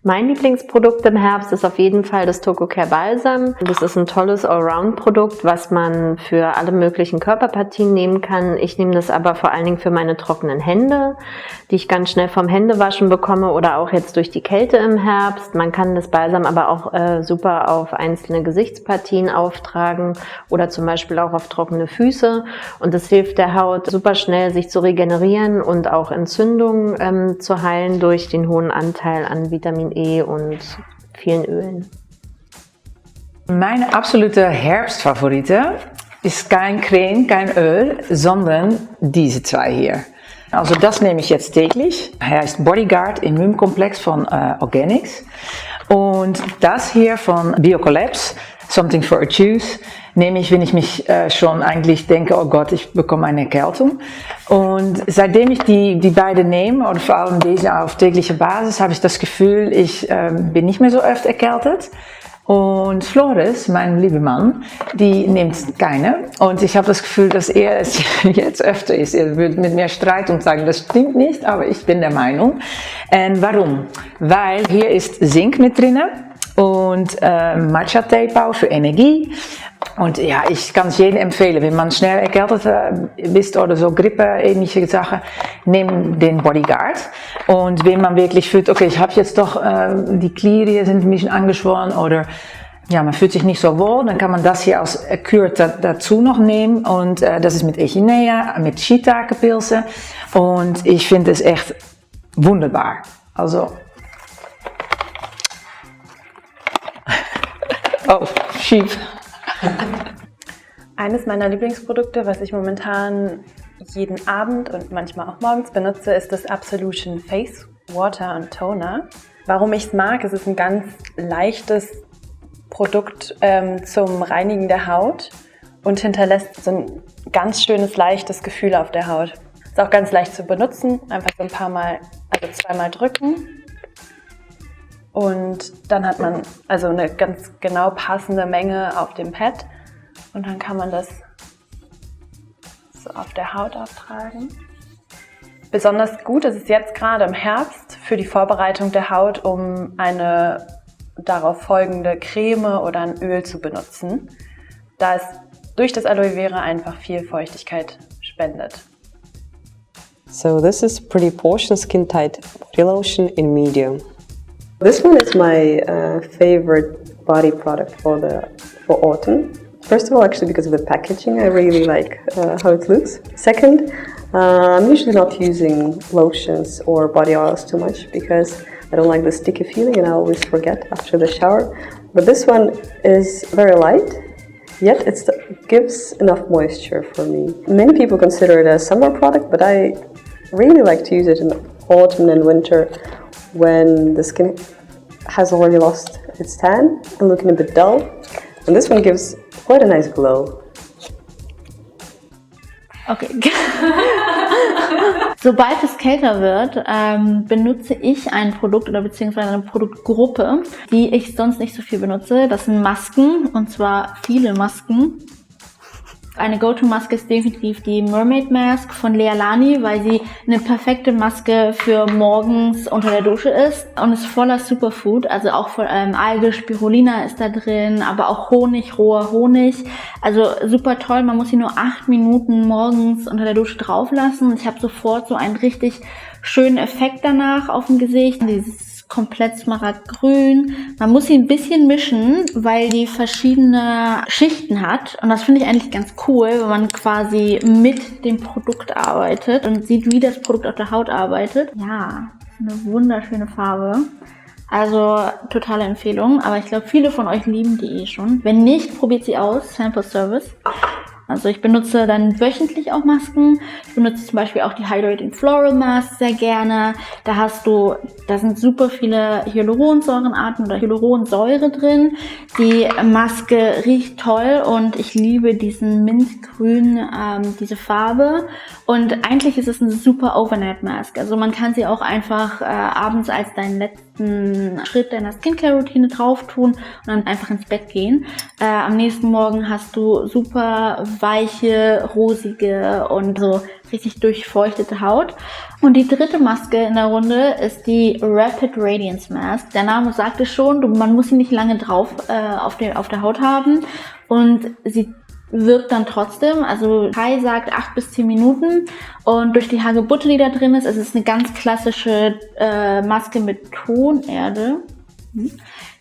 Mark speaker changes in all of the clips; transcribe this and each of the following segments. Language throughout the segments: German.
Speaker 1: Mein Lieblingsprodukt im Herbst ist auf jeden Fall das Tococare Balsam. Das ist ein tolles Allround-Produkt, was man für alle möglichen Körperpartien nehmen kann. Ich nehme das aber vor allen Dingen für meine trockenen Hände, die ich ganz schnell vom Händewaschen bekomme oder auch jetzt durch die Kälte im Herbst. Man kann das Balsam aber auch super auf einzelne Gesichtspartien auftragen oder zum Beispiel auch auf trockene Füße. Und das hilft der Haut super schnell, sich zu regenerieren und auch Entzündungen zu heilen durch den hohen Anteil an Vitamin E und vielen Ölen.
Speaker 2: Meine absolute Herbstfavorite ist kein Creme, kein Öl, sondern diese zwei hier. Also das nehme ich jetzt täglich. Er heißt Bodyguard Immunkomplex von Organics. Und das hier von Biocolabs, Something for a Juice, nehme ich, wenn ich mich schon eigentlich denke, oh Gott, ich bekomme eine Erkältung. Und seitdem ich die beiden nehme, oder vor allem diese auf täglicher Basis, habe ich das Gefühl, ich bin nicht mehr so oft erkältet. Und Flores, mein lieber Mann, die nimmt keine. Und ich habe das Gefühl, dass er es jetzt öfter ist. Er würde mit mir streiten und sagen, das stimmt nicht, aber ich bin der Meinung. Und warum? Weil hier ist Zink mit drinne und Matcha-Teepau für Energie. Und ja, ich kann es jedem empfehlen, wenn man schnell erkältet ist oder so Grippe-ähnliche Sachen, nimm den Bodyguard. Und wenn man wirklich fühlt, okay, ich habe jetzt doch, die Glieder sind ein bisschen angeschwollen oder ja, man fühlt sich nicht so wohl, dann kann man das hier als Kür dazu noch nehmen. Und das ist mit Echinacea, mit Shiitake-Pilze. Und ich finde es echt wunderbar. Also, oh, schief.
Speaker 3: Eines meiner Lieblingsprodukte, was ich momentan jeden Abend und manchmal auch morgens benutze, ist das Absolution Face Water and Toner. Warum ich es mag, es ist ein ganz leichtes Produkt zum Reinigen der Haut und hinterlässt so ein ganz schönes, leichtes Gefühl auf der Haut. Ist auch ganz leicht zu benutzen, einfach so ein paar Mal, also zweimal drücken. Und dann hat man also eine ganz genau passende Menge auf dem Pad und dann kann man das so auf der Haut auftragen. Besonders gut ist es jetzt gerade im Herbst für die Vorbereitung der Haut, um eine darauf folgende Creme oder ein Öl zu benutzen, da es durch das Aloe Vera einfach viel Feuchtigkeit spendet.
Speaker 4: So this is Pretty Portion Skin Tight Body Lotion in medium.
Speaker 5: This one is my favorite body product for autumn. First of all, actually because of the packaging, I really like how it looks. Second, I'm usually not using lotions or body oils too much because I don't like the sticky feeling and I always forget after the shower. But this one is very light, yet it gives enough moisture for me. Many people consider it a summer product, but I really like to use it in autumn and winter when the skin has already lost its tan and looking a bit dull. And this one gives quite a nice glow.
Speaker 6: Okay. Sobald es kälter wird, benutze ich ein Produkt oder beziehungsweise eine Produktgruppe, die ich sonst nicht so viel benutze. Das sind Masken, und zwar viele Masken. Eine Go-To-Maske ist definitiv die Mermaid Mask von Lea Lani, weil sie eine perfekte Maske für morgens unter der Dusche ist und ist voller Superfood, also auch vor allem Alge, Spirulina ist da drin, aber auch Honig, roher Honig, also super toll. Man muss sie nur 8 Minuten morgens unter der Dusche drauf lassen und ich habe sofort so einen richtig schönen Effekt danach auf dem Gesicht. Dieses komplett smaragdgrün. Man muss sie ein bisschen mischen, weil die verschiedene Schichten hat. Und das finde ich eigentlich ganz cool, wenn man quasi mit dem Produkt arbeitet und sieht, wie das Produkt auf der Haut arbeitet. Ja, eine wunderschöne Farbe. Also totale Empfehlung. Aber ich glaube, viele von euch lieben die schon. Wenn nicht, probiert sie aus. Sample Service. Also ich benutze dann wöchentlich auch Masken. Ich benutze zum Beispiel auch die Hydrating Floral Mask sehr gerne. Da sind super viele Hyaluronsäurenarten oder Hyaluronsäure drin. Die Maske riecht toll und ich liebe diesen Mintgrün, diese Farbe. Und eigentlich ist es eine super Overnight Mask. Also man kann sie auch einfach abends als letzten Schritt deiner Skincare-Routine drauf tun und dann einfach ins Bett gehen. Am nächsten Morgen hast du super weiche, rosige und so richtig durchfeuchtete Haut. Und die dritte Maske in der Runde ist die Rapid Radiance Mask. Der Name sagt es schon, man muss sie nicht lange drauf auf der Haut haben und sie wirkt dann trotzdem. Also Kai sagt 8 bis 10 Minuten und durch die Hagebutte, die da drin ist, es ist eine ganz klassische Maske mit Tonerde.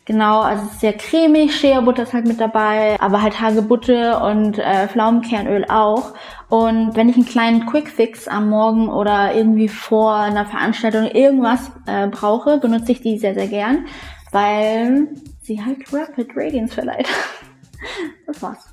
Speaker 6: Genau, also es ist sehr cremig, Shea-Butter ist halt mit dabei, aber halt Hagebutte und Pflaumenkernöl auch. Und wenn ich einen kleinen Quick-Fix am Morgen oder irgendwie vor einer Veranstaltung irgendwas brauche, benutze ich die sehr, sehr gern, weil sie halt Rapid Radiance verleiht. Das war's.